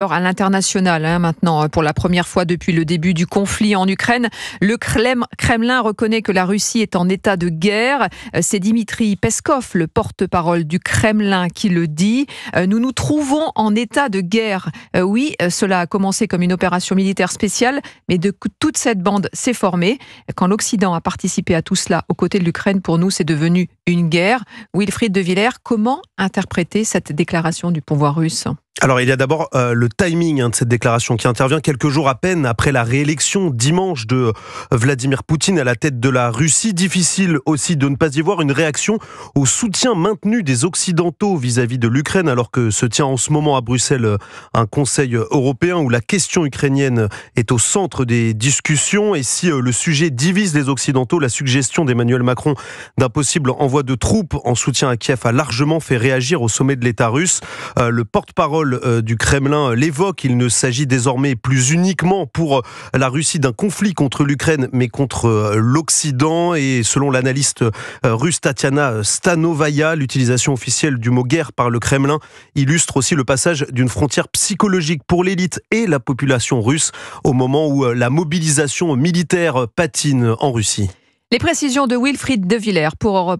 À l'international, maintenant, pour la première fois depuis le début du conflit en Ukraine, le Kremlin reconnaît que la Russie est en état de guerre. C'est Dmitri Peskov, le porte-parole du Kremlin, qui le dit. Nous nous trouvons en état de guerre. Oui, cela a commencé comme une opération militaire spéciale, mais toute cette bande s'est formée. Quand l'Occident a participé à tout cela aux côtés de l'Ukraine, pour nous, c'est devenu une guerre. Wilfried de Villers, comment interpréter cette déclaration du pouvoir russe ? Alors il y a d'abord le timing de cette déclaration qui intervient quelques jours à peine après la réélection dimanche de Vladimir Poutine à la tête de la Russie. Difficile aussi de ne pas y voir une réaction au soutien maintenu des Occidentaux vis-à-vis de l'Ukraine, alors que se tient en ce moment à Bruxelles un Conseil européen où la question ukrainienne est au centre des discussions. Et si le sujet divise les Occidentaux, la suggestion d'Emmanuel Macron d'un possible envoi de troupes en soutien à Kiev a largement fait réagir au sommet de l'État russe. Le porte-parole du Kremlin l'évoque, il ne s'agit désormais plus uniquement pour la Russie d'un conflit contre l'Ukraine, mais contre l'Occident. Et selon l'analyste russe Tatiana Stanovaya, l'utilisation officielle du mot guerre par le Kremlin illustre aussi le passage d'une frontière psychologique pour l'élite et la population russe au moment où la mobilisation militaire patine en Russie. Les précisions de Wilfried de Villers pour Europe